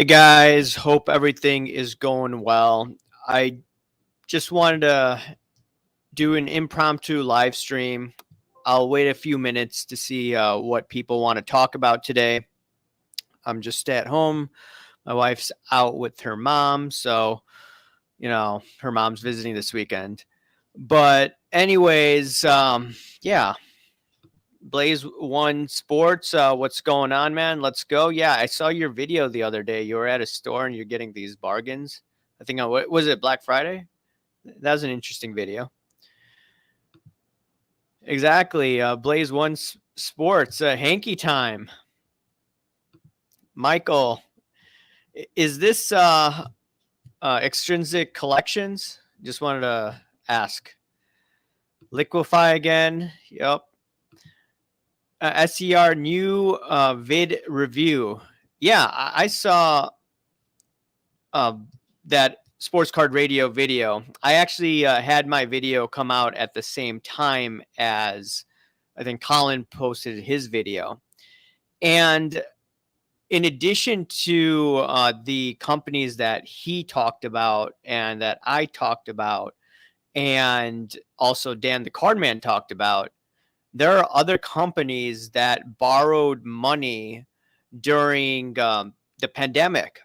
Hey guys, hope everything is going well. I just wanted to do an impromptu live stream. I'll wait a few minutes to see what people want to talk about today. I'm just at home. My wife's out with her mom, so her mom's visiting this weekend. But anyways, yeah. Blaze One Sports, what's going on, man? Let's go. Yeah, I saw your video the other day. You were at a store and you're getting these bargains. I think what was it, Black Friday? That was an interesting video. Exactly. Blaze One Sports, hanky time. Michael, is this extrinsic collections? Just wanted to ask. Liquefy again. Yep. SCR new vid review. Yeah, I saw that sports card radio video. I actually had my video come out at the same time as I think Colin posted his video. And in addition to the companies that he talked about and that I talked about, and also Dan the Cardman talked about, there are other companies that borrowed money during the pandemic.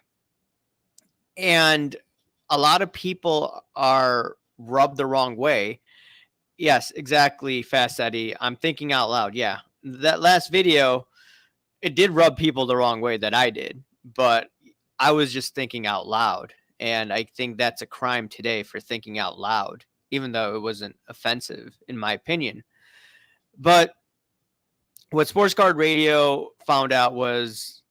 And a lot of people are rubbed the wrong way. Yes, exactly, Fast Eddie. I'm thinking out loud. Yeah, that last video, it did rub people the wrong way that I did. But I was just thinking out loud. And I think that's a crime today for thinking out loud, even though it wasn't offensive, in my opinion. But what Sports Card Radio found out was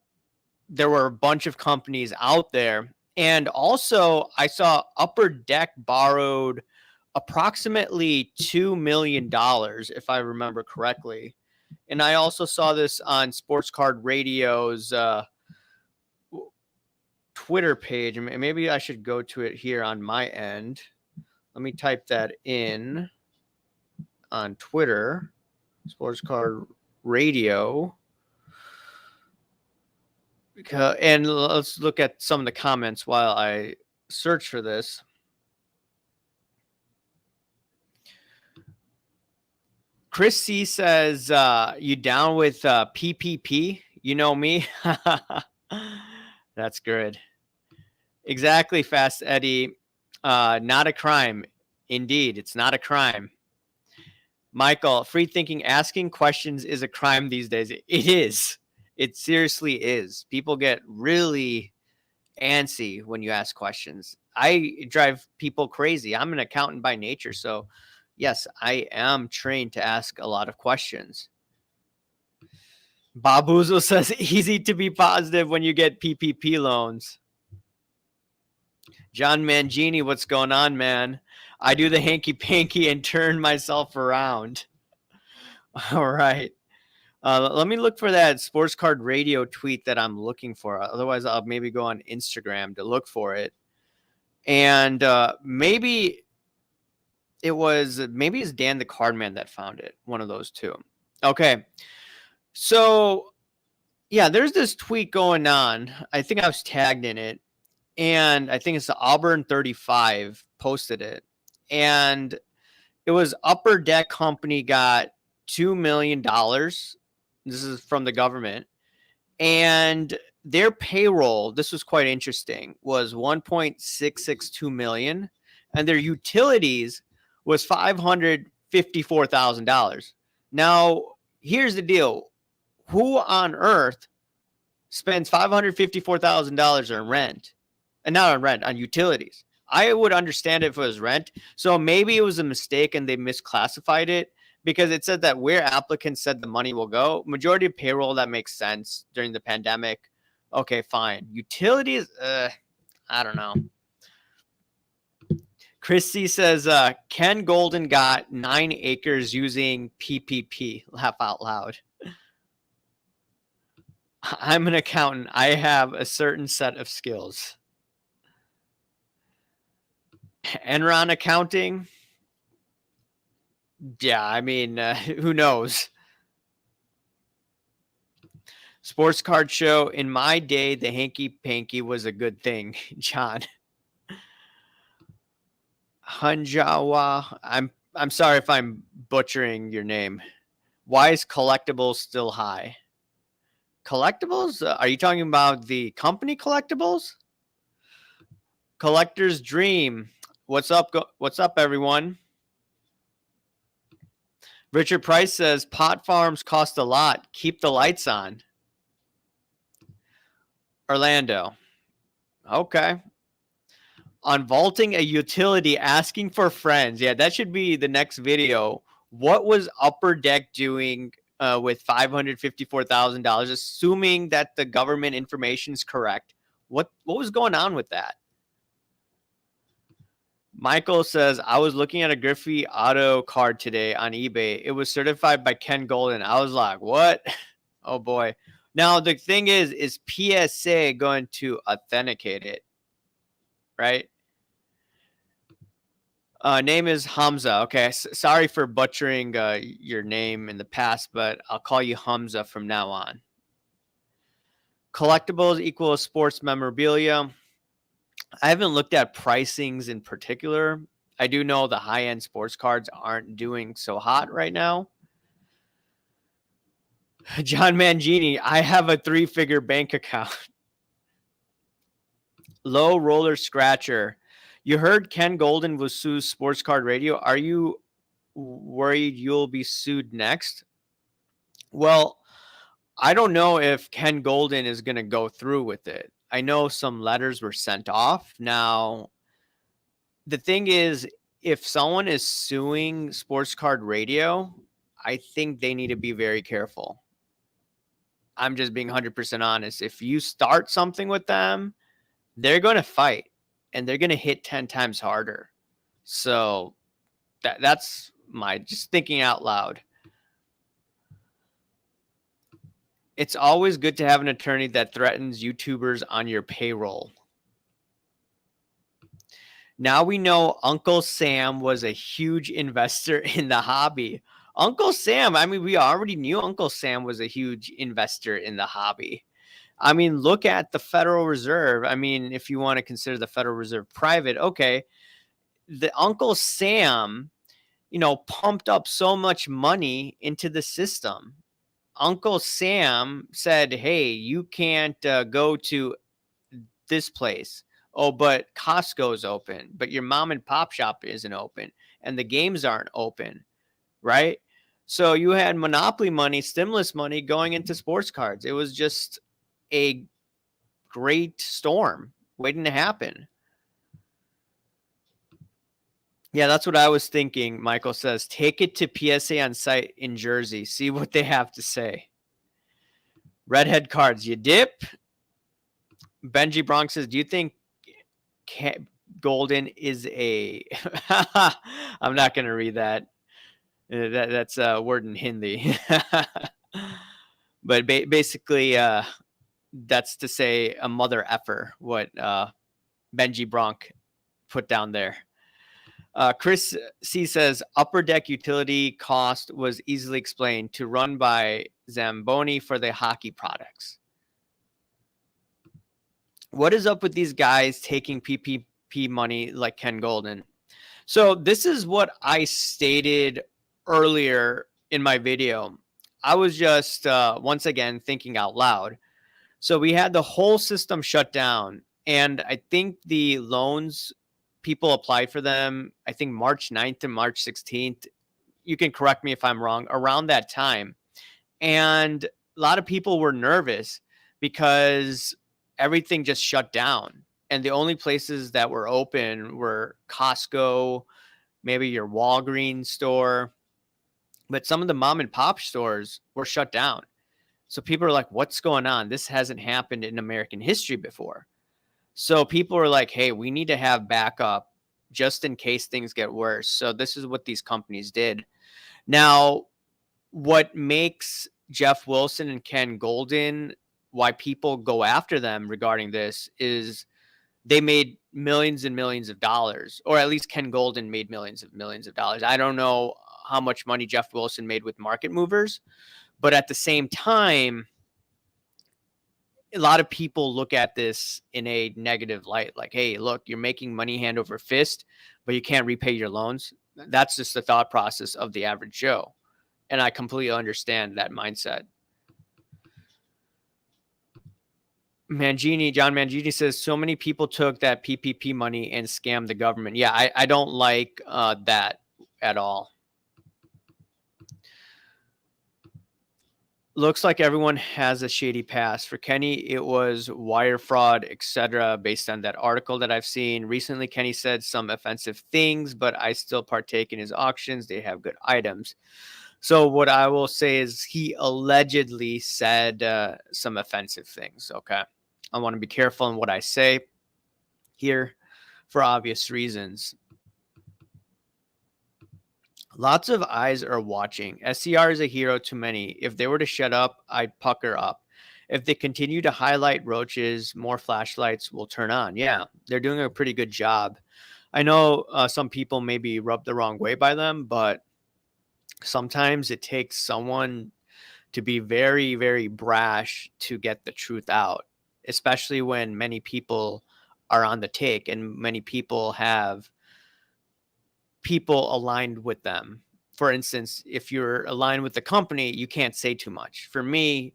there were a bunch of companies out there. And also, I saw Upper Deck borrowed approximately $2 million, if I remember correctly. And I also saw this on Sports Card Radio's Twitter page. Maybe I should go to it here on my end. Let me type that in on Twitter. Sports Card Radio. And let's look at some of the comments while I search for this. Chris C says, you down with PPP? You know me. That's good. Exactly, Fast Eddie. Not a crime. Indeed, it's not a crime. Michael, free thinking, asking questions is a crime these days. It is. It seriously is. People get really antsy when you ask questions. I drive people crazy. I'm an accountant by nature, so yes, I am trained to ask a lot of questions. Babuzo says, easy to be positive when you get PPP loans. John Mangini, what's going on, man? I do the hanky-panky and turn myself around. All right. Let me look for that Sports Card Radio tweet that I'm looking for. Otherwise, I'll maybe go on Instagram to look for it. And maybe it's Dan the Cardman that found it. One of those two. Okay. So, yeah, there's this tweet going on. I think I was tagged in it. And I think it's the Auburn 35 posted it. And it was Upper Deck Company got $2 million. This is from the government. And their payroll, this was quite interesting, was $1.662 million. And their utilities was $554,000. Now, here's the deal. Who on earth spends $554,000 on rent? And not on rent, on utilities. I would understand it if it was rent. So maybe it was a mistake and they misclassified it because it said that where applicants said the money will go. Majority of payroll, that makes sense during the pandemic. Okay, fine. Utilities, I don't know. Christy says, Ken Golden got 9 acres using PPP. Laugh out loud. I'm an accountant. I have a certain set of skills. Enron accounting. Yeah, I mean, who knows? Sports card show. In my day, the hanky panky was a good thing. John. Hanjawa. I'm sorry if I'm butchering your name. Why is collectibles still high? Collectibles? Are you talking about the company collectibles? Collector's dream. What's up? What's up, everyone? Richard Price says pot farms cost a lot. Keep the lights on. Orlando. Okay. On vaulting a utility, asking for friends. Yeah, that should be the next video. What was Upper Deck doing with $554,000, assuming that the government information is correct? What was going on with that? Michael says, I was looking at a Griffey Auto card today on eBay. It was certified by Ken Golden. I was like, what? Oh, boy. Now, the thing is PSA going to authenticate it, right? Name is Hamza. Okay, sorry for butchering your name in the past, but I'll call you Hamza from now on. Collectibles equal sports memorabilia. I haven't looked at pricings in particular. I do know the high-end sports cards aren't doing so hot right now. John Mangini, I have a 3-figure bank account. Low roller scratcher. You heard Ken Golden will sue Sports Card Radio. Are you worried you'll be sued next? Well, I don't know if Ken Golden is going to go through with it. I know some letters were sent off. Now, the thing is, if someone is suing Sports Card Radio, I think they need to be very careful. I'm just being 100% honest. If you start something with them, they're going to fight and they're going to hit 10 times harder. So that's my just thinking out loud. It's always good to have an attorney that threatens YouTubers on your payroll. Now we know Uncle Sam was a huge investor in the hobby. Uncle Sam, I mean, we already knew Uncle Sam was a huge investor in the hobby. I mean, look at the Federal Reserve. I mean, if you want to consider the Federal Reserve private, okay. The Uncle Sam, pumped up so much money into the system. Uncle Sam said, hey, you can't go to this place. Oh, but Costco's open, but your mom and pop shop isn't open and the games aren't open, right? So you had monopoly money, stimulus money going into sports cards. It was just a great storm waiting to happen. Yeah, that's what I was thinking. Michael says, take it to PSA on site in Jersey. See what they have to say. Redhead cards, you dip. Benji Bronx says, do you think Golden is a... I'm not going to read that. That's a word in Hindi. But basically, that's to say a mother effer, what Benji Bronk put down there. Chris C says, Upper Deck utility cost was easily explained to run by Zamboni for the hockey products. What is up with these guys taking PPP money like Ken Golden? So this is what I stated earlier in my video. I was just, once again, thinking out loud. So we had the whole system shut down. And I think the loans, people applied for them, I think March 9th and March 16th. You can correct me if I'm wrong, around that time. And a lot of people were nervous because everything just shut down. And the only places that were open were Costco, maybe your Walgreens store. But some of the mom and pop stores were shut down. So people are like, what's going on? This hasn't happened in American history before. So people are like, hey, we need to have backup just in case things get worse. So this is what these companies did. Now, what makes Jeff Wilson and Ken Golden, why people go after them regarding this, is they made millions and millions of dollars, or at least Ken Golden made millions of dollars. I don't know how much money Jeff Wilson made with market movers, but at the same time, a lot of people look at this in a negative light, like, hey, look, you're making money hand over fist, but you can't repay your loans. That's just the thought process of the average Joe. And I completely understand that mindset. John Mangini says, so many people took that PPP money and scammed the government. Yeah, I don't like that at all. Looks like everyone has a shady past. For Kenny, it was wire fraud, etc. Based on that article that I've seen recently, Kenny said some offensive things, but I still partake in his auctions. They have good items. So what I will say is he allegedly said some offensive things. Okay, I want to be careful in what I say here for obvious reasons. Lots of eyes are watching. SCR is a hero to many. If they were to shut up, I'd pucker up. If they continue to highlight roaches, more flashlights will turn on. Yeah, they're doing a pretty good job. I know some people may be rubbed the wrong way by them, but sometimes it takes someone to be very, very brash to get the truth out, especially when many people are on the take and many people have people aligned with them. For instance, if you're aligned with the company, you can't say too much. For me,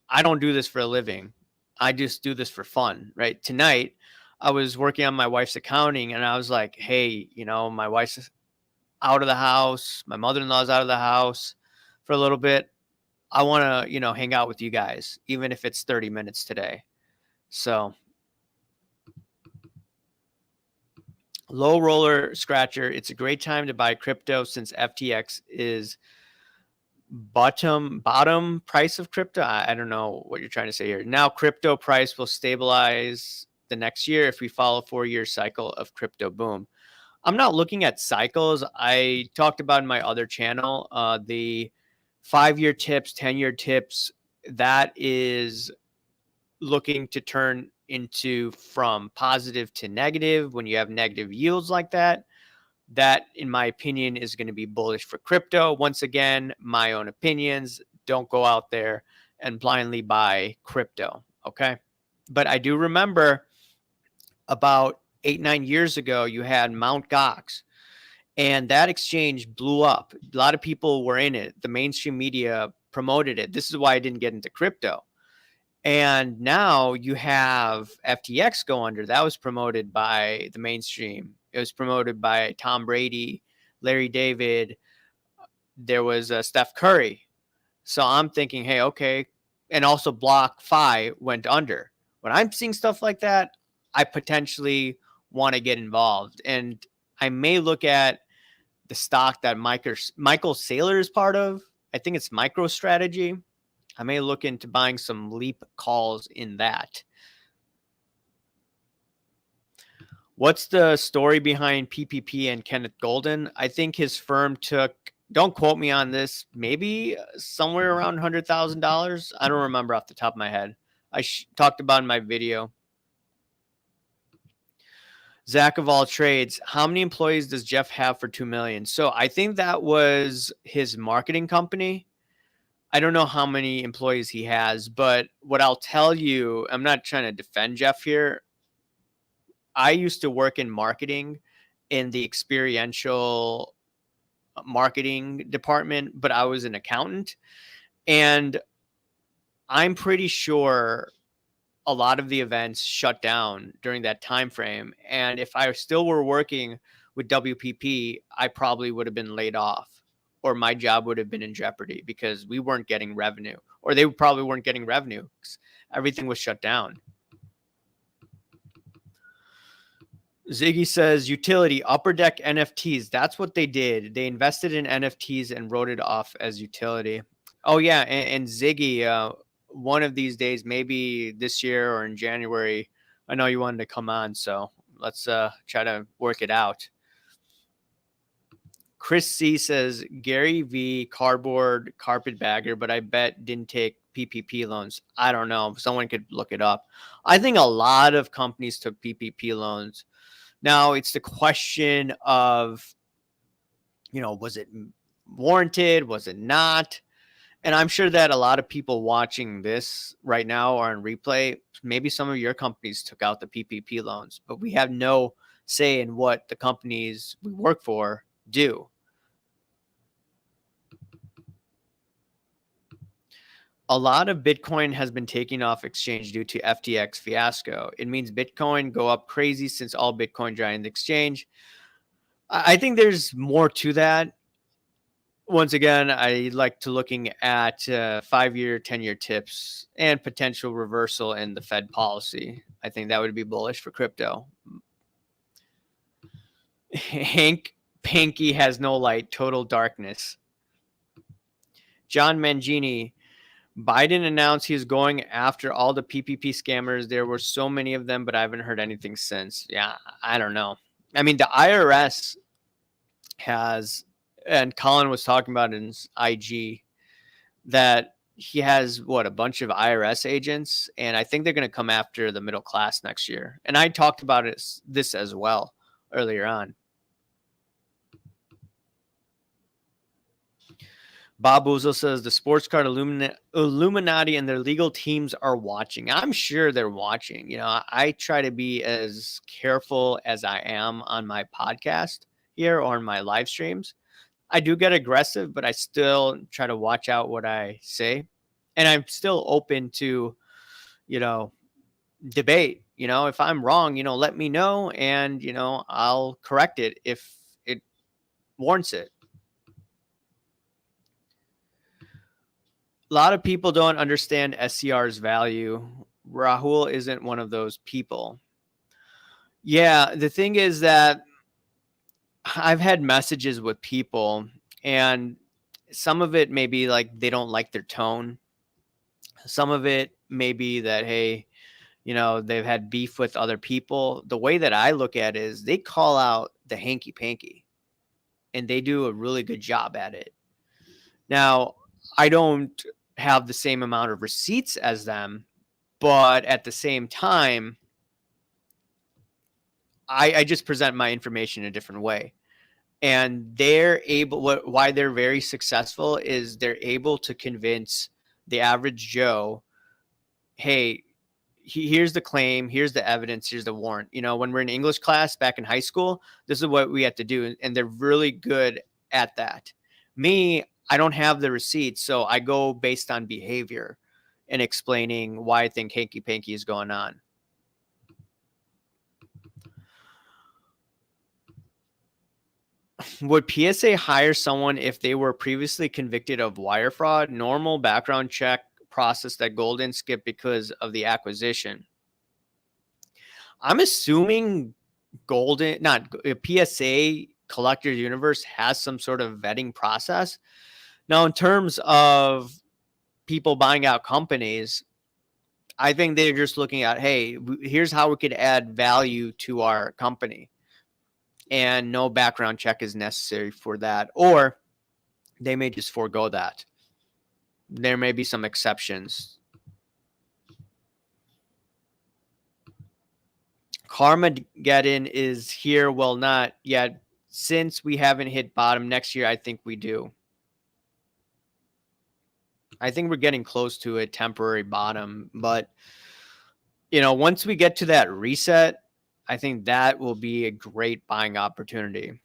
I don't do this for a living. I just do this for fun, right? Tonight, I was working on my wife's accounting and I was like, hey, my wife's out of the house. My mother-in-law's out of the house for a little bit. I want to, hang out with you guys, even if it's 30 minutes today. So low roller scratcher. It's a great time to buy crypto since FTX is bottom price of crypto. I don't know what you're trying to say here. Now crypto price will stabilize the next year if we follow 4-year cycle of crypto boom. I'm not looking at cycles. I talked about in my other channel, the 5-year tips, 10-year tips, that is looking to turn into from positive to negative when you have negative yields like that. That, in my opinion, is going to be bullish for crypto. Once again, my own opinions. Don't go out there and blindly buy crypto. Okay. But I do remember about 8-9 years ago, you had Mt. Gox, and that exchange blew up. A lot of people were in it. The mainstream media promoted it. This is why I didn't get into crypto. And now you have FTX go under. That was promoted by the mainstream. It was promoted by Tom Brady, Larry David. There was Steph Curry. So I'm thinking, hey, okay. And also BlockFi went under. When I'm seeing stuff like that, I potentially want to get involved. And I may look at the stock that Michael Saylor is part of. I think it's MicroStrategy. I may look into buying some leap calls in that. What's the story behind PPP and Kenneth Golden? I think his firm took, don't quote me on this, maybe somewhere around $100,000. I don't remember off the top of my head. I talked about in my video. Zach of all trades, how many employees does Jeff have for 2 million? So I think that was his marketing company. I don't know how many employees he has, but what I'll tell you, I'm not trying to defend Jeff here. I used to work in marketing in the experiential marketing department, but I was an accountant. And I'm pretty sure a lot of the events shut down during that time frame. And if I still were working with WPP, I probably would have been laid off, or my job would have been in jeopardy because we weren't getting revenue, or they probably weren't getting revenue. Everything was shut down. Ziggy says utility, Upper Deck NFTs. That's what they did. They invested in NFTs and wrote it off as utility. Oh yeah. And Ziggy, one of these days, maybe this year or in January, I know you wanted to come on, so let's try to work it out. Chris C says Gary V cardboard carpetbagger, but I bet didn't take PPP loans. I don't know. Someone could look it up. I think a lot of companies took PPP loans. Now it's the question of, was it warranted? Was it not? And I'm sure that a lot of people watching this right now are on replay. Maybe some of your companies took out the PPP loans, but we have no say in what the companies we work for do. A lot of Bitcoin has been taken off exchange due to FTX fiasco. It means Bitcoin go up crazy since all Bitcoin giant exchange. I think there's more to that. Once again, I like to looking at 5-year, 10-year tips and potential reversal in the Fed policy. I think that would be bullish for crypto. Hank Panky has no light, total darkness. John Mangini, Biden announced he's going after all the PPP scammers. There were so many of them, but I haven't heard anything since. Yeah, I don't know. I mean, the IRS has, and Colin was talking about in his IG, that he has a bunch of IRS agents, and I think they're going to come after the middle class next year. And I talked about this as well earlier on. Bob Boozle says the sports card Illuminati and their legal teams are watching. I'm sure they're watching. You know, I try to be as careful as I am on my podcast here or on my live streams. I do get aggressive, but I still try to watch out what I say. And I'm still open to, debate. If I'm wrong, let me know, and, I'll correct it if it warrants it. A lot of people don't understand SCR's value. Rahul isn't one of those people. Yeah, the thing is that I've had messages with people, and some of it may be like they don't like their tone. Some of it may be that, hey, they've had beef with other people. The way that I look at it is they call out the hanky panky, and they do a really good job at it. Now, I don't have the same amount of receipts as them, but at the same time, I just present my information in a different way. And they're able, why they're very successful is they're able to convince the average Joe, hey, here's the claim, here's the evidence, here's the warrant. When we're in English class back in high school, this is what we have to do. And they're really good at that. Me, I don't have the receipts, so I go based on behavior and explaining why I think hanky panky is going on. Would PSA hire someone if they were previously convicted of wire fraud? Normal background check process that Golden skipped because of the acquisition. I'm assuming PSA Collectors Universe has some sort of vetting process. Now, in terms of people buying out companies, I think they're just looking at, hey, here's how we could add value to our company. And no background check is necessary for that. Or they may just forego that. There may be some exceptions. Carmageddon is here. Well, not yet. Since we haven't hit bottom next year, I think we do. I think we're getting close to a temporary bottom. But, once we get to that reset, I think that will be a great buying opportunity.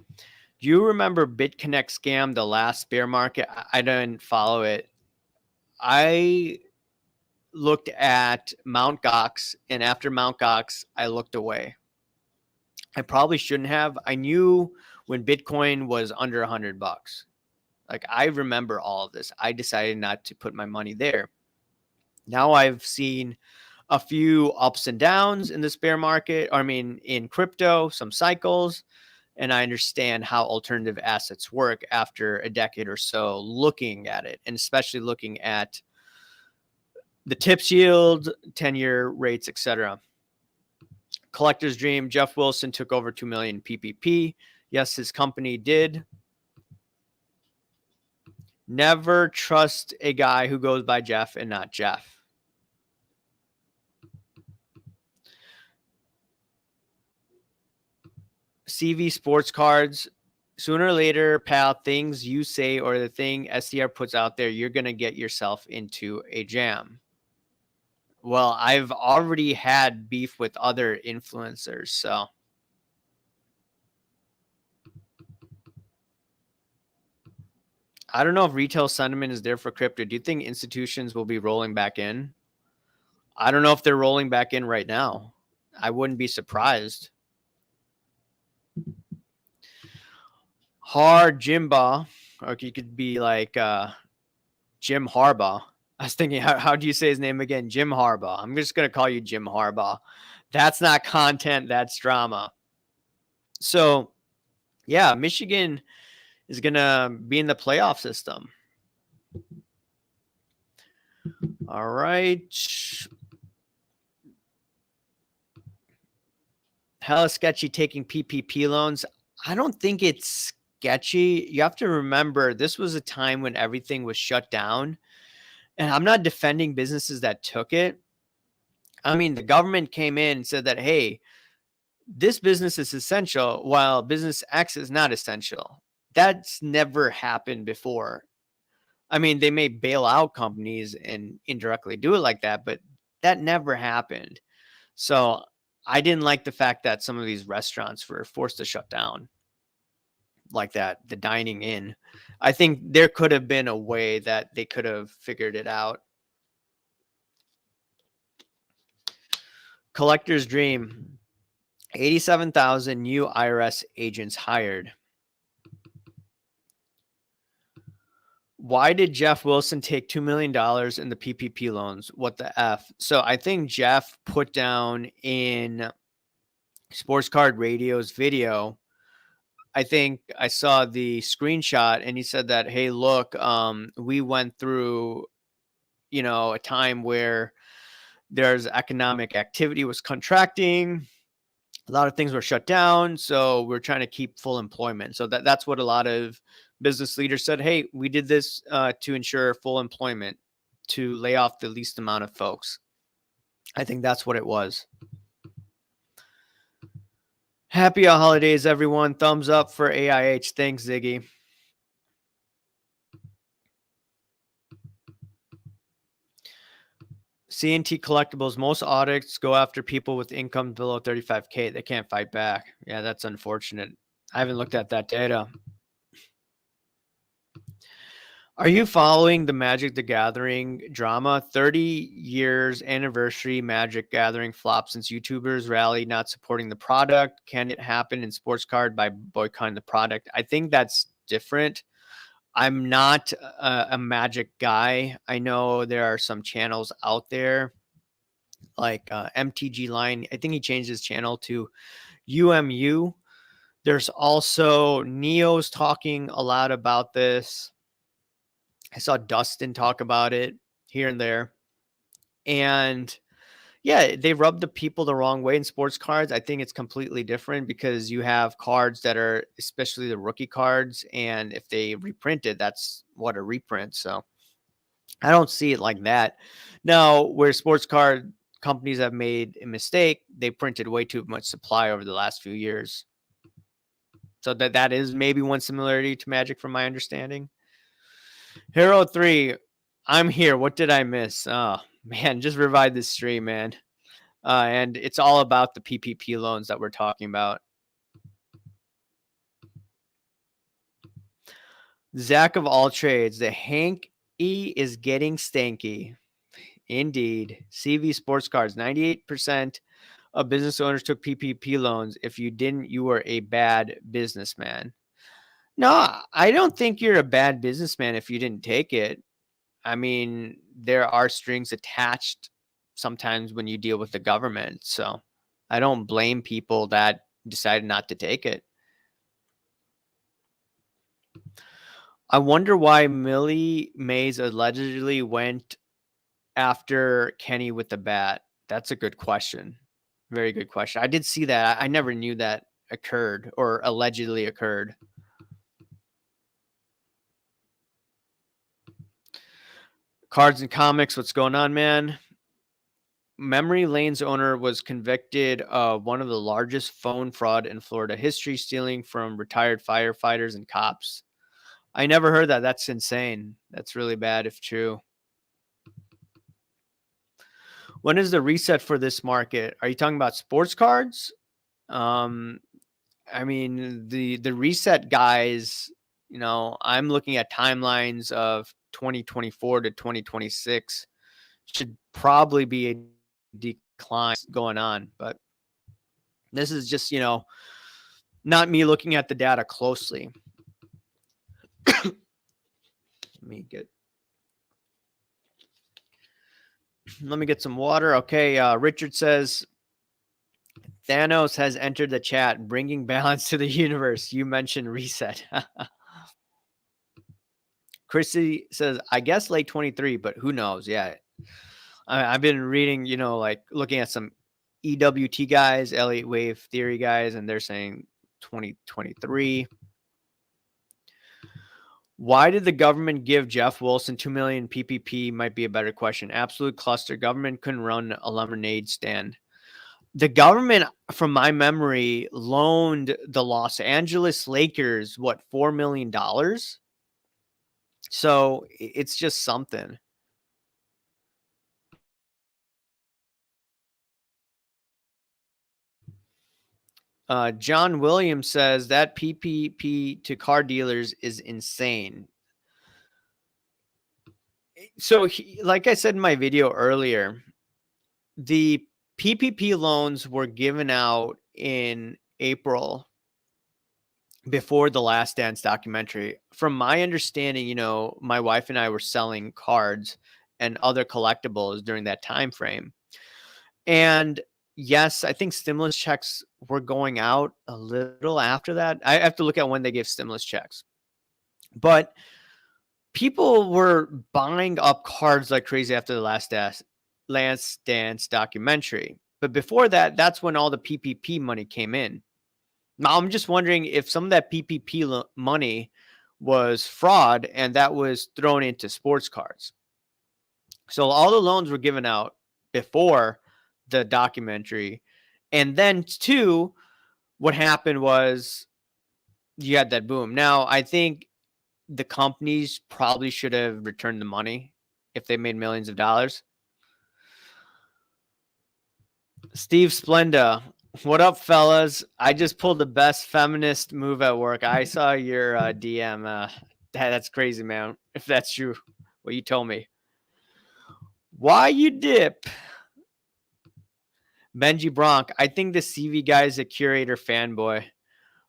Do you remember BitConnect scam, the last bear market? I didn't follow it. I looked at Mt. Gox, and after Mt. Gox, I looked away. I probably shouldn't have. I knew when Bitcoin was under $100. Like, I remember all of this. I decided not to put my money there. Now I've seen a few ups and downs in this bear market. In crypto, some cycles. And I understand how alternative assets work after a decade or so looking at it, and especially looking at the tips yield, 10-year rates, etc. Collector's dream, Jeff Wilson took over 2 million PPP. Yes, his company did. Never trust a guy who goes by Jeff and not Jeff. CV Sports Cards. Sooner or later, pal, things you say or the thing SDR puts out there, you're going to get yourself into a jam. Well, I've already had beef with other influencers, so. I don't know if retail sentiment is there for crypto. Do you think institutions will be rolling back in? I don't know if they're rolling back in right now. I wouldn't be surprised. Hard Jimba, or you could be like Jim Harbaugh. I was thinking, how do you say his name again? Jim Harbaugh. I'm just going to call you Jim Harbaugh. That's not content, that's drama. So, yeah, Michigan is going to be in the playoff system. All right. Hella sketchy taking PPP loans. I don't think it's sketchy. You have to remember, this was a time when everything was shut down. And I'm not defending businesses that took it. I mean, the government came in and said that, hey, this business is essential while business X is not essential. That's never happened before. I mean, they may bail out companies and indirectly do it like that, but that never happened. So I didn't like the fact that some of these restaurants were forced to shut down like that, the dining in. I think there could have been a way that they could have figured it out. Collector's dream. 87,000 new IRS agents hired. Why did Jeff Wilson take $2 million in the PPP loans? What the F? So I think Jeff put down in Sports Card Radio's video, I think I saw the screenshot and he said that, hey, look, we went through, a time where there's economic activity was contracting. A lot of things were shut down. So we're trying to keep full employment. So that's what a lot of business leaders said. Hey, we did this to ensure full employment, to lay off the least amount of folks. I think that's what it was. Happy holidays, everyone. Thumbs up for AIH. Thanks, Ziggy. CNT Collectibles, most audits go after people with income below 35K. They can't fight back. Yeah, that's unfortunate. I haven't looked at that data. Are you following the Magic the Gathering drama? 30 years anniversary Magic Gathering flop since YouTubers rally not supporting the product. Can it happen in sports card by boycotting the product? I think that's different. I'm not a Magic guy. I know there are some channels out there like MTG Line. I think he changed his channel to UMU. There's also Neo's talking a lot about this. I saw Dustin talk about it here and there. And yeah, they rub the people the wrong way in sports cards. I think it's completely different because you have cards that are, especially the rookie cards, and if they reprint it, that's what a reprint. So I don't see it like that. Now, where sports card companies have made a mistake, they printed way too much supply over the last few years. So that is maybe one similarity to Magic from my understanding. Hero 3, I'm here. What did I miss? Oh, man, just revive this stream, man. And it's all about the PPP loans that we're talking about. Zach of all trades, the Hank E is getting stanky. Indeed. CV Sports Cards, 98% of business owners took PPP loans. If you didn't, you were a bad businessman. No, I don't think you're a bad businessman if you didn't take it. I mean, there are strings attached sometimes when you deal with the government. So I don't blame people that decided not to take it. I wonder why Millie Mays allegedly went after Kenny with the bat. That's a good question. Very good question. I did see that. I never knew that occurred or allegedly occurred. Cards and comics, what's going on, man? Memory Lane's owner was convicted of one of the largest phone fraud in Florida history, stealing from retired firefighters and cops. I never heard that. That's insane. That's really bad if true. When is the reset for this market? Are you talking about sports cards? Um, I mean, the reset guys, I'm looking at timelines of 2024 to 2026. Should probably be a decline going on, but this is just, not me looking at the data closely. Let me get some water. Okay, Richard says Thanos has entered the chat, bringing balance to the universe. You mentioned reset. Chrissy says, I guess late 23, but who knows? Yeah. I've been reading, like looking at some EWT guys, Elliott Wave Theory guys, and they're saying 2023. Why did the government give Jeff Wilson 2 million PPP? Might be a better question. Absolute cluster. Government couldn't run a lemonade stand. The government, from my memory, loaned the Los Angeles Lakers, $4 million? So it's just something. John Williams says that PPP to car dealers is insane. So, like I said in my video earlier, the PPP loans were given out in April before the Last Dance documentary. From my understanding, my wife and I were selling cards and other collectibles during that time frame. And yes, I think stimulus checks were going out a little after that. I have to look at when they gave stimulus checks. But people were buying up cards like crazy after the Last Dance documentary. But before that, that's when all the PPP money came in. Now, I'm just wondering if some of that PPP money was fraud and that was thrown into sports cards. So all the loans were given out before the documentary. And then, two, what happened was you had that boom. Now, I think the companies probably should have returned the money if they made millions of dollars. Steve Splenda, what up, fellas? I just pulled the best feminist move at work. I saw your DM. That's crazy, man. If that's true, what you told me. Why you dip? Benji Bronk, I think the CV guy is a curator fanboy.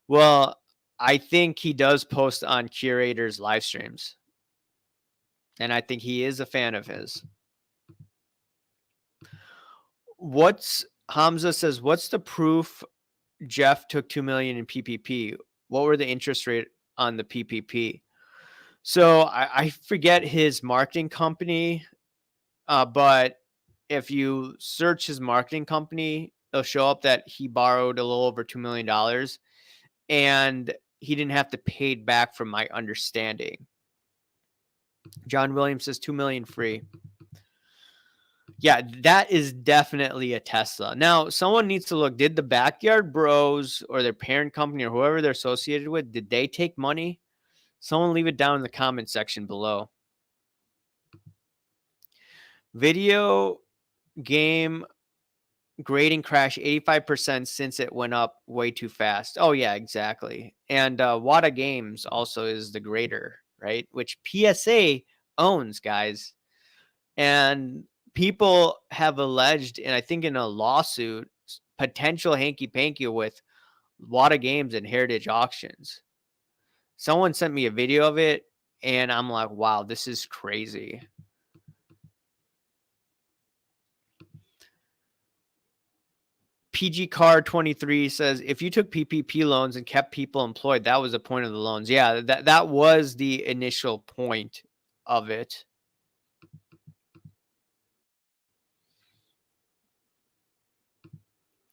Well, I think he does post on curators' live streams. And I think he is a fan of his. Hamza says, what's the proof Jeff took 2 million in PPP? What were the interest rate on the PPP? So I forget his marketing company, but if you search his marketing company, it'll show up that he borrowed a little over $2 million and he didn't have to pay it back from my understanding. John Williams says 2 million free. Yeah, that is definitely a Tesla. Now, someone needs to look, did the Backyard Bros or their parent company or whoever they're associated with, did they take money? Someone leave it down in the comment section below. Video game grading crash 85% since it went up way too fast. Oh, yeah, exactly. And Wada Games also is the grader, right? Which PSA owns, guys. And people have alleged, and I think in a lawsuit, potential hanky-panky with Wada Games and Heritage Auctions. Someone sent me a video of it, and I'm like, wow, this is crazy. PG Car 23 says, if you took PPP loans and kept people employed, that was the point of the loans. Yeah, that was the initial point of it.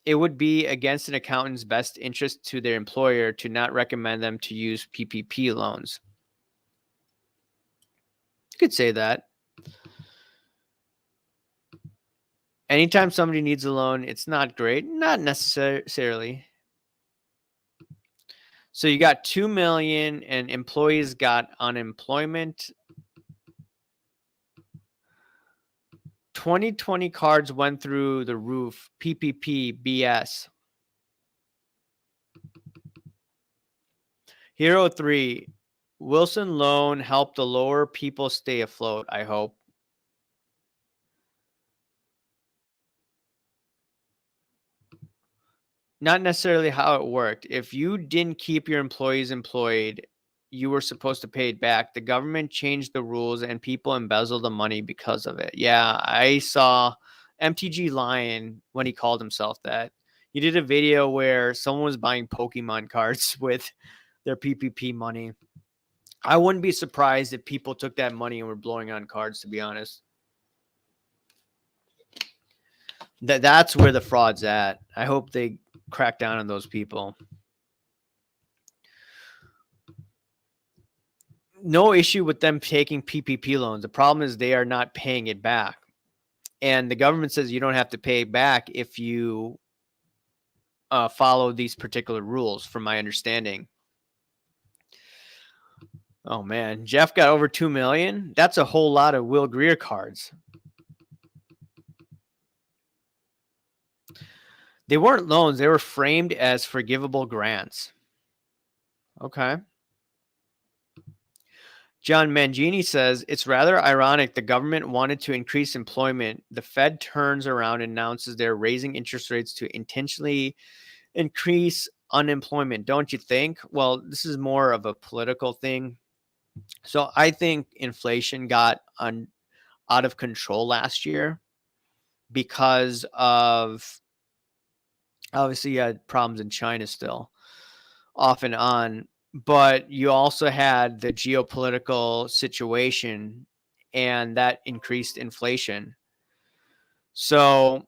It would be against an accountant's best interest to their employer to not recommend them to use PPP loans. You could say that. Anytime somebody needs a loan, it's not great. Not necessarily. So you got 2 million and employees got unemployment. 2020 cards went through the roof. PPP BS. Hero 3. Wilson loan helped the lower people stay afloat, I hope. Not necessarily how it worked. If you didn't keep your employees employed, you were supposed to pay it back. The government changed the rules and people embezzled the money because of it. Yeah, I saw MTG Lion when he called himself that. He did a video where someone was buying Pokemon cards with their PPP money. I wouldn't be surprised if people took that money and were blowing on cards, to be honest. That's where the fraud's at. I hope they crack down on those people. No issue with them taking PPP loans. The problem is they are not paying it back. And the government says you don't have to pay back if you follow these particular rules, from my understanding. Oh, man. Jeff got over 2 million. That's a whole lot of Will Greer cards. They weren't loans. They were framed as forgivable grants. Okay. John Mangini says, it's rather ironic the government wanted to increase employment. The Fed turns around and announces they're raising interest rates to intentionally increase unemployment. Don't you think? Well, this is more of a political thing. So I think inflation got out of control last year because of, obviously, you had problems in China still, off and on. But you also had the geopolitical situation, and that increased inflation. So,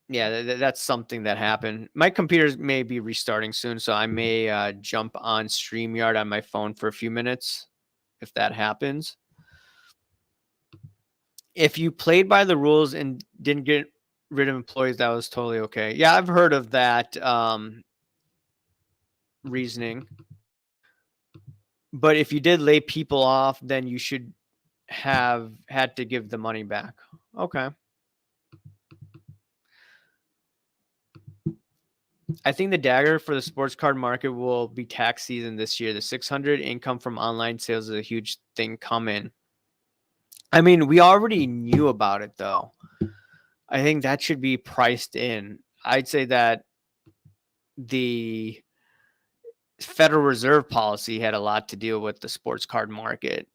yeah, that's something that happened. My computers may be restarting soon, so I may jump on StreamYard on my phone for a few minutes if that happens. If you played by the rules and didn't get rid of employees, that was totally okay. Yeah, I've heard of that reasoning. But if you did lay people off, then you should have had to give the money back. Okay. I think the dagger for the sports card market will be tax season this year. The 600 income from online sales is a huge thing coming. I mean, we already knew about it, though. I think that should be priced in. I'd say that the Federal Reserve policy had a lot to deal with the sports card market.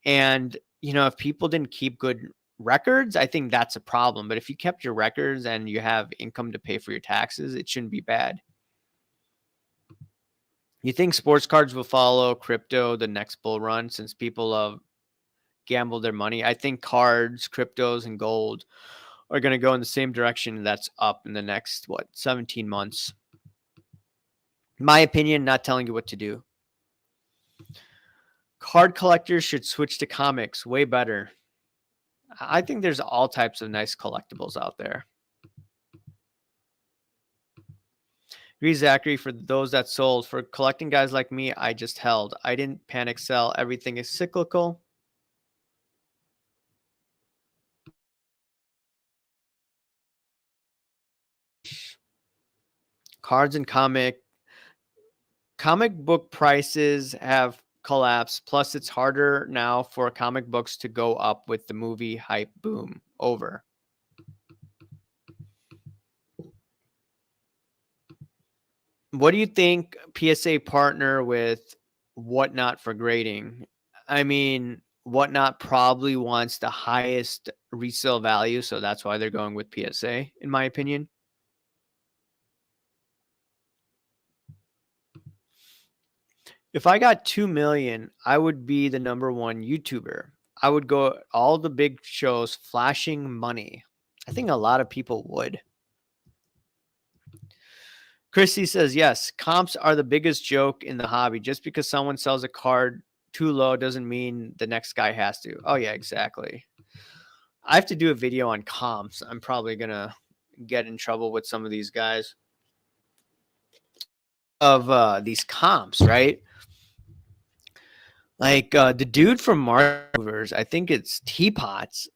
And, if people didn't keep good records, I think that's a problem. But if you kept your records and you have income to pay for your taxes, it shouldn't be bad. You think sports cards will follow crypto the next bull run since people have gambled their money? I think cards, cryptos, and gold are going to go in the same direction that's up in the next, 17 months. My opinion, not telling you what to do. Card collectors should switch to comics. Way better. I think there's all types of nice collectibles out there. Agree, Zachary. For those that sold, for collecting guys like me, I just held. I didn't panic sell. Everything is cyclical. Cards and comic book prices have collapsed. Plus, it's harder now for comic books to go up with the movie hype boom over. What do you think PSA partner with Whatnot for grading? I mean, Whatnot probably wants the highest resale value, so that's why they're going with PSA, in my opinion. If I got 2 million, I would be the number one YouTuber. I would go all the big shows flashing money. I think a lot of people would. Christy says, yes, comps are the biggest joke in the hobby. Just because someone sells a card too low doesn't mean the next guy has to. Oh, yeah, exactly. I have to do a video on comps. I'm probably gonna get in trouble with some of these guys of these comps, right? Like the dude from Market Movers, I think it's Teapots.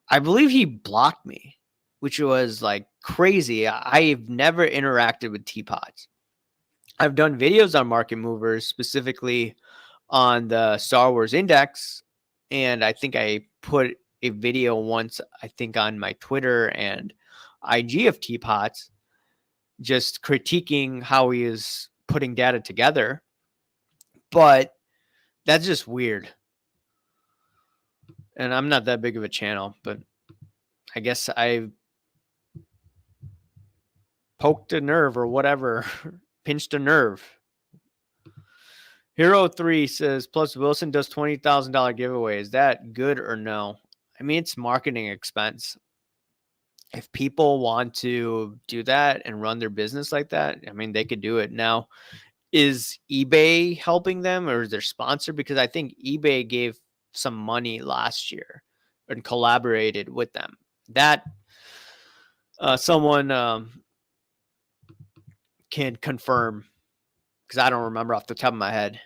I believe he blocked me, which was like crazy. I've never interacted with Teapots. I've done videos on Market Movers, specifically on the Star Wars Index, and I think I put a video once, I think on my Twitter and IG of Teapots, just critiquing how he is putting data together. But that's just weird. And I'm not that big of a channel, but I guess I poked a nerve or whatever, pinched a nerve. Hero 3 says, plus Wilson does $20,000 giveaway. Is that good or no? I mean, it's marketing expense. If people want to do that and run their business like that, I mean, they could do it. Now, is eBay helping them or is their sponsor? Because I think eBay gave some money last year and collaborated with them. That someone can confirm, because I don't remember off the top of my head.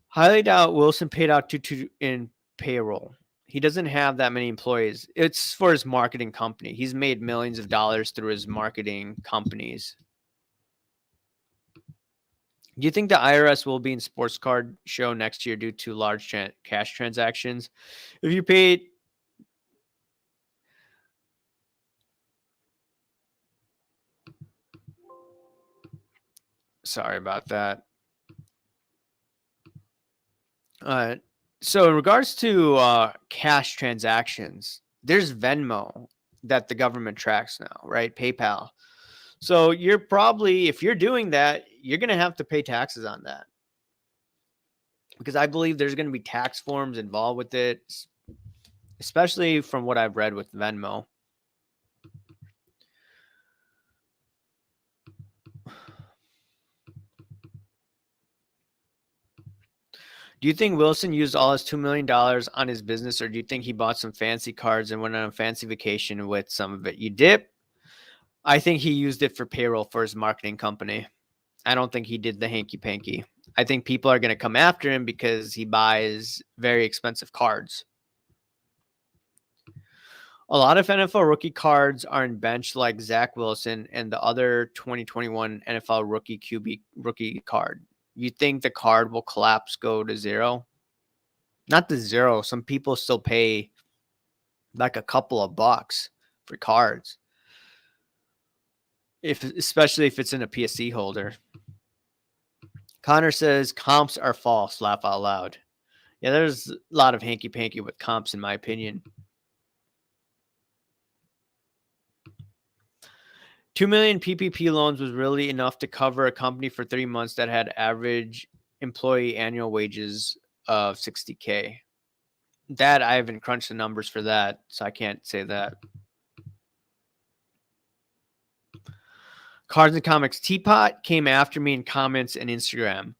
Highly doubt Wilson paid out to in payroll. He doesn't have that many employees. It's for his marketing company. He's made millions of dollars through his marketing companies. Do you think the IRS will be in sports card show next year due to large cash transactions? If you paid, sorry about that. So in regards to cash transactions, there's Venmo that the government tracks now, right? PayPal. So you're probably, if you're doing that, you're going to have to pay taxes on that, because I believe there's going to be tax forms involved with it, especially from what I've read with Venmo. Do you think Wilson used all his $2 million on his business, or do you think he bought some fancy cards and went on a fancy vacation with some of it? You dip. I think he used it for payroll for his marketing company. I don't think he did the hanky panky. I think people are going to come after him because he buys very expensive cards. A lot of NFL rookie cards are in bench, like Zach Wilson and the other 2021 NFL rookie QB rookie card. You think the card will collapse, go to zero? Not to zero. Some people still pay like a couple of bucks for cards, especially if it's in a PSC holder. Connor says comps are false. Laugh out loud. Yeah, there's a lot of hanky panky with comps, in my opinion. 2 million PPP loans was really enough to cover a company for 3 months that had average employee annual wages of $60K. That I haven't crunched the numbers for that, so I can't say that. Cards and Comics. Teapot came after me in comments and Instagram.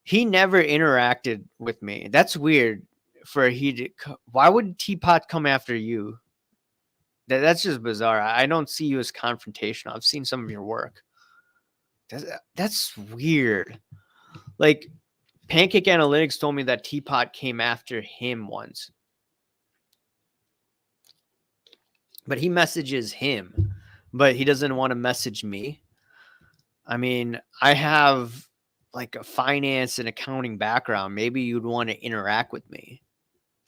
He never interacted with me. That's weird for he to. Why would Teapot come after you? That's just bizarre. I don't see you as confrontational. I've seen some of your work. That's weird. Like, Pancake Analytics told me that Teapot came after him once. But he messages him, but he doesn't want to message me. I mean, I have like a finance and accounting background. Maybe you'd want to interact with me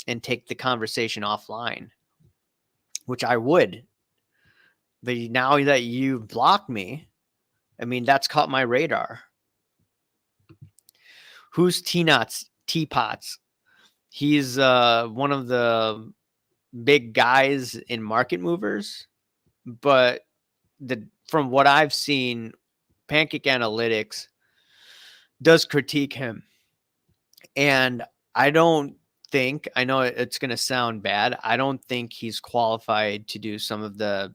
and take the conversation offline, which I would. But now that you've blocked me, I mean, that's caught my radar. Who's Teapots? He's one of the big guys in Market Movers, but from what I've seen, Pancake Analytics does critique him. And I don't think, I know it's going to sound bad, I don't think he's qualified to do some of the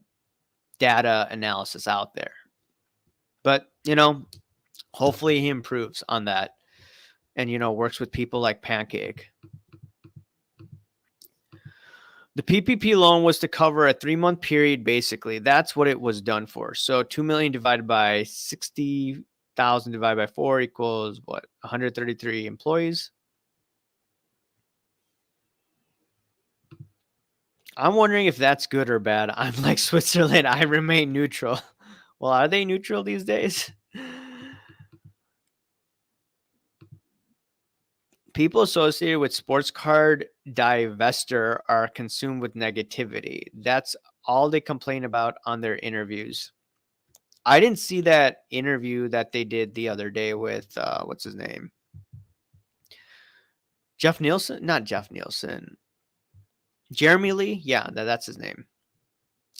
data analysis out there. But, hopefully he improves on that and, works with people like Pancake. The PPP loan was to cover a 3-month period, basically. That's what it was done for. So 2 million divided by 60,000 divided by 4 equals what? 133 employees. I'm wondering if that's good or bad. I'm like Switzerland. I remain neutral. Well, are they neutral these days? People associated with sports card divester are consumed with negativity. That's all they complain about on their interviews. I didn't see that interview that they did the other day with what's his name? Jeff Nielsen? Not Jeff Nielsen. Jeremy Lee? Yeah, that's his name.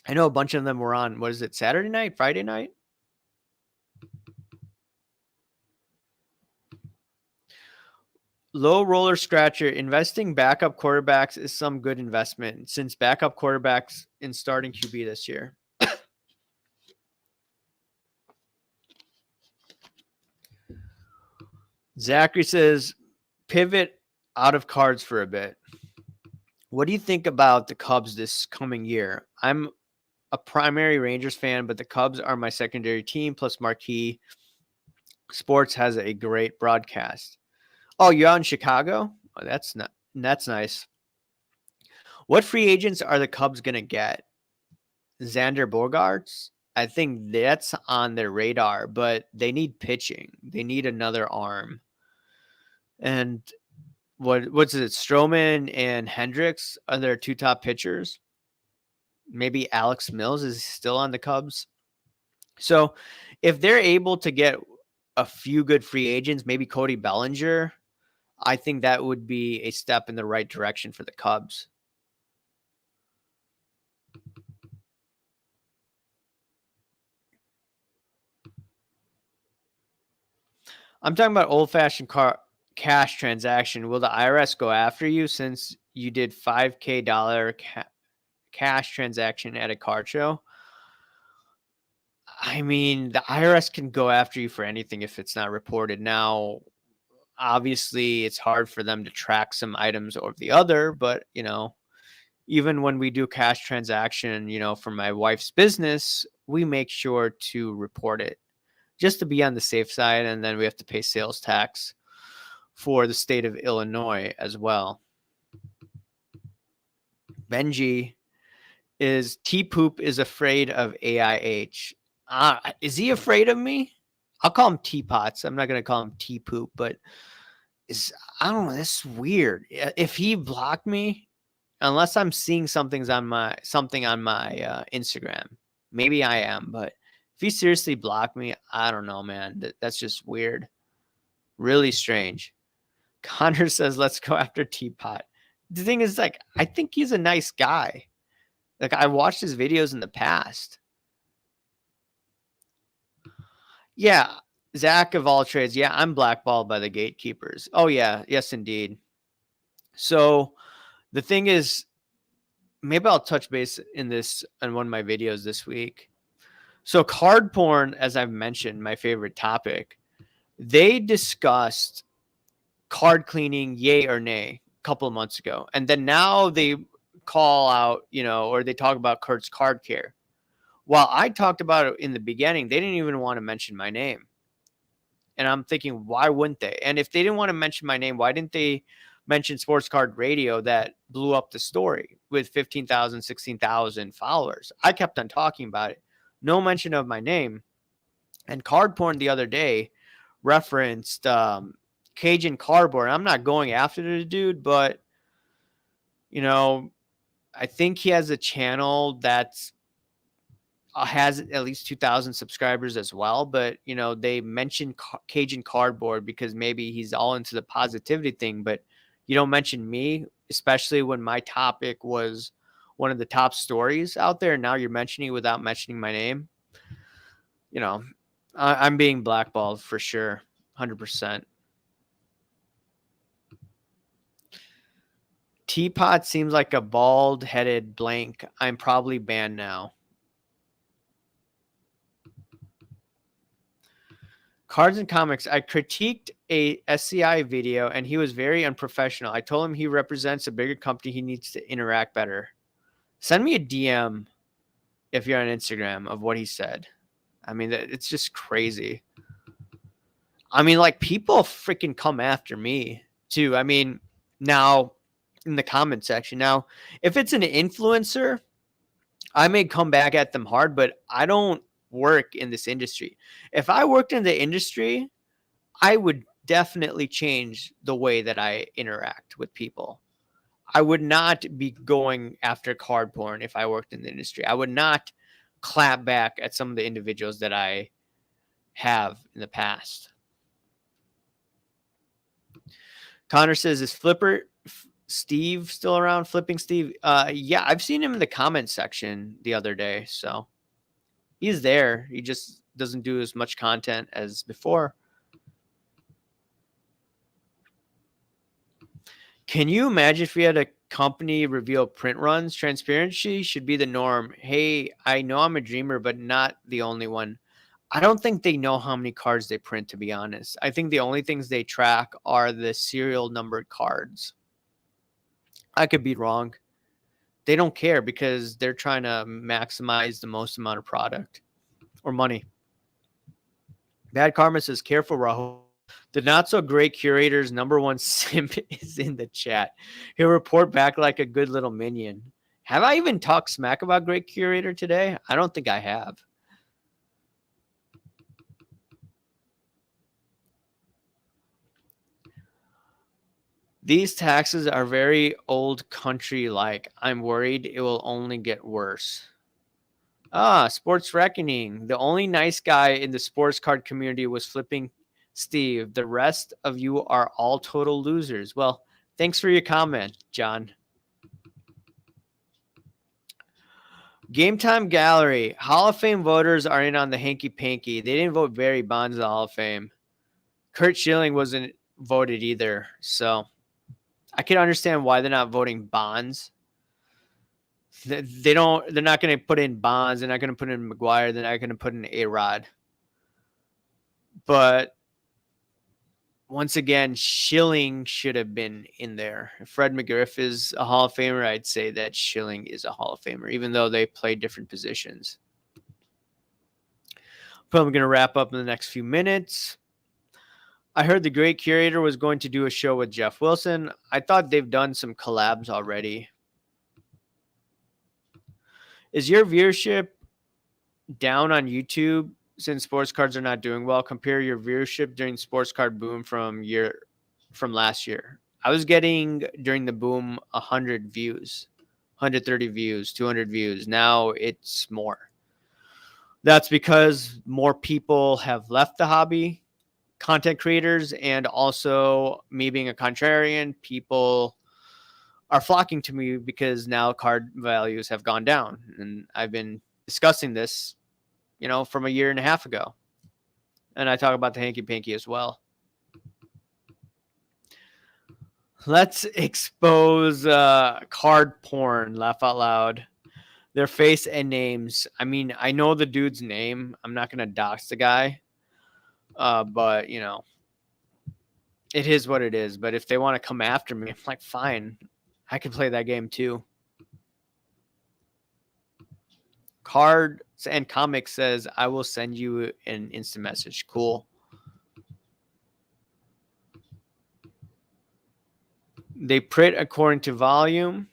I know a bunch of them were on, what is it, Saturday night, Friday night? Low roller scratcher. Investing backup quarterbacks is some good investment since backup quarterbacks in starting QB this year. Zachary says, pivot out of cards for a bit. What do you think about the Cubs this coming year? I'm a primary Rangers fan, but the Cubs are my secondary team, plus Marquee Sports has a great broadcast. Oh, you're out in Chicago? Oh, that's nice. What free agents are the Cubs going to get? Xander Bogaerts? I think that's on their radar, but they need pitching. They need another arm. And what's it? Stroman and Hendricks are their 2 top pitchers. Maybe Alex Mills is still on the Cubs. So if they're able to get a few good free agents, maybe Cody Bellinger, I think that would be a step in the right direction for the Cubs. I'm talking about old-fashioned cash transaction. Will the IRS go after you since you did $5,000 cash transaction at a card show? I mean, the IRS can go after you for anything if it's not reported. Now, obviously, it's hard for them to track some items over the other, but, even when we do cash transaction, for my wife's business, we make sure to report it just to be on the safe side. And then we have to pay sales tax for the state of Illinois as well. Benji is T-Poop is afraid of AIH. Is he afraid of me? I'll call him Teapots. I'm not going to call him T-Poop, but I don't know. This is weird. If he blocked me, unless I'm seeing something on my Instagram, maybe I am, but if he seriously blocked me, I don't know, man. That's just weird. Really strange. Connor says, let's go after Teapot. The thing is, I think he's a nice guy. I watched his videos in the past. Yeah, Zach of all trades. Yeah, I'm blackballed by the gatekeepers. Oh, yeah. Yes, indeed. So the thing is, maybe I'll touch base in one of my videos this week. So card porn, as I've mentioned, my favorite topic, they discussed card cleaning, yay or nay, a couple of months ago. And then now they call out, or they talk about Kurt's card care. While I talked about it in the beginning, they didn't even want to mention my name. And I'm thinking, why wouldn't they? And if they didn't want to mention my name, why didn't they mention Sports Card Radio that blew up the story with 15,000, 16,000 followers? I kept on talking about it. No mention of my name. And Card Porn the other day referenced Cajun Cardboard. I'm not going after the dude, but, I think he has a channel that's has at least 2,000 subscribers as well. But, they mentioned Cajun Cardboard because maybe he's all into the positivity thing. But you don't mention me, especially when my topic was one of the top stories out there. And now you're mentioning it without mentioning my name. I'm being blackballed for sure. 100%. Teapot seems like a bald-headed blank. I'm probably banned now. Cards and Comics. I critiqued a SCI video and he was very unprofessional. I told him he represents a bigger company. He needs to interact better. Send me a DM if you're on Instagram of what he said. I mean, it's just crazy. I mean, like, people freaking come after me too. I mean, now in the comment section. Now, if it's an influencer, I may come back at them hard, but I don't work in this industry. If I worked in the industry, I would definitely change the way that I interact with people. I would not be going after card porn if I worked in the industry. I would not clap back at some of the individuals that I have in the past. Connor says, is Flipper Steve still around? Flipping Steve? Yeah, I've seen him in the comment section the other day. So he's there. He just doesn't do as much content as before. Can you imagine if we had a company reveal print runs? Transparency should be the norm. Hey, I know I'm a dreamer, but not the only one. I don't think they know how many cards they print, to be honest. I think the only things they track are the serial numbered cards. I could be wrong. They don't care because they're trying to maximize the most amount of product or money. Bad Karma says, careful, Rahul. The not so great curator's number one simp is in the chat. He'll report back like a good little minion. Have I even talked smack about great curator today? I don't think I have. These taxes are very old country like. I'm worried it will only get worse. Sports Reckoning. The only nice guy in the sports card community was Flipping Steve. The rest of you are all total losers. Well, thanks for your comment, John. Game Time Gallery. Hall of Fame voters are in on the hanky panky. They didn't vote Barry Bonds in the Hall of Fame. Kurt Schilling wasn't voted either. So I can understand why they're not voting Bonds. They're not going to put in Bonds. They're not going to put in McGuire. They're not going to put in A-Rod. But once again, Schilling should have been in there. If Fred McGriff is a Hall of Famer, I'd say that Schilling is a Hall of Famer, even though they play different positions. But I'm going to wrap up in the next few minutes. I heard the great curator was going to do a show with Jeff Wilson. I thought they've done some collabs already. Is your viewership down on YouTube since sports cards are not doing well? Compare your viewership during sports card boom from last year. I was getting during the boom 100 views, 130 views, 200 views. Now it's more. That's because more people have left the hobby, content creators, and also me being a contrarian, people are flocking to me because now card values have gone down. And I've been discussing this, from a year and a half ago. And I talk about the hanky panky as well. Let's expose card porn, laugh out loud. Their face and names. I mean, I know the dude's name. I'm not going to dox the guy. But, it is what it is. But if they want to come after me, I'm like, fine. I can play that game too. Cards and Comics says, I will send you an instant message. Cool. They print according to volume.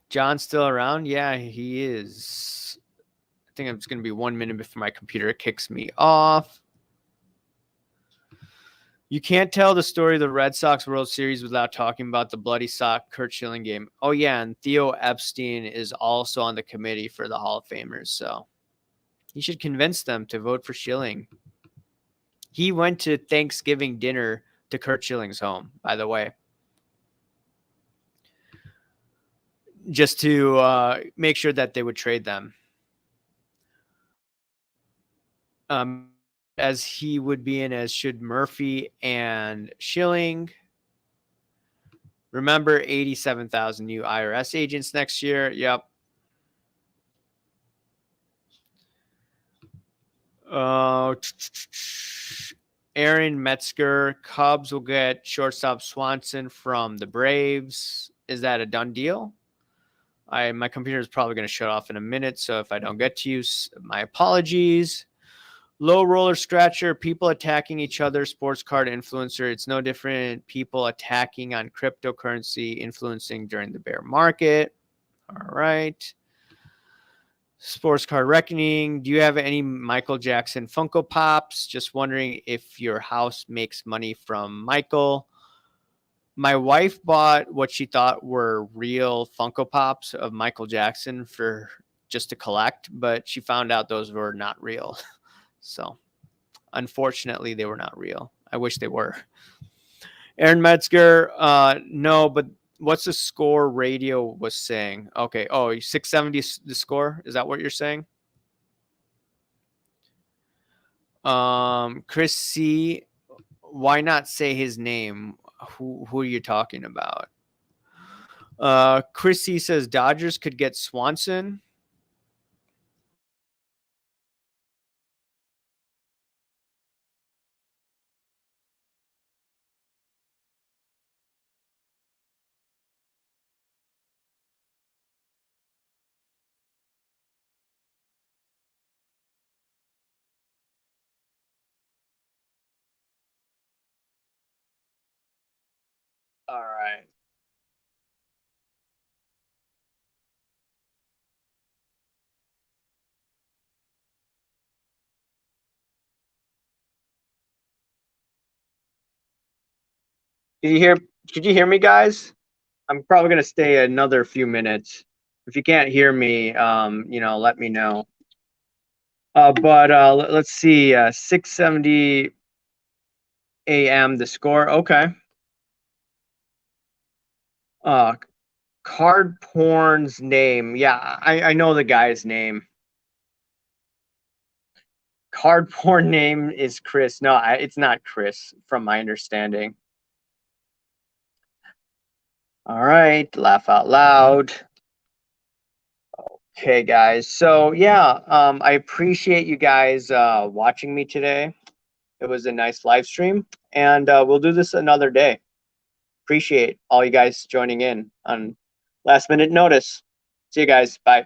John's still around? Yeah, he is. I think it's going to be 1 minute before my computer kicks me off. You can't tell the story of the Red Sox World Series without talking about the bloody sock Kurt Schilling game. Oh, yeah, and Theo Epstein is also on the committee for the Hall of Famers, so you should convince them to vote for Schilling. He went to Thanksgiving dinner to Kurt Schilling's home, by the way, just to make sure that they would trade them. As he would be in, as should Murphy and Schilling. Remember, 87,000 new IRS agents next year. Yep. Aaron Metzger, Cubs will get shortstop Swanson from the Braves. Is that a done deal? My computer is probably going to shut off in a minute, so if I don't get to you, my apologies. Low roller scratcher, people attacking each other, sports card influencer. It's no different. People attacking on cryptocurrency, influencing during the bear market. All right. Sports card reckoning. Do you have any Michael Jackson Funko Pops? Just wondering if your house makes money from Michael. My wife bought what she thought were real Funko Pops of Michael Jackson for just to collect, but she found out those were not real. So unfortunately, they were not real. I wish they were. Aaron Metzger, no, but what's the score radio was saying? Okay. Oh, 670 the score. Is that what you're saying? Chris C, why not say his name? Who are you talking about? Chris C says Dodgers could get Swanson. All right. Did you hear? Could you hear me, guys? I'm probably gonna stay another few minutes. If you can't hear me, let me know. But let's see, 6:70 a.m. the score. Okay. Uh, Card Porn's name. Yeah, I know the guy's name. Card Porn name is Chris. No, it's not Chris, from my understanding. All right, laugh out loud. Okay, guys. So yeah, I appreciate you guys watching me today. It was a nice live stream, and we'll do this another day. Appreciate all you guys joining in on last minute notice. See you guys. Bye.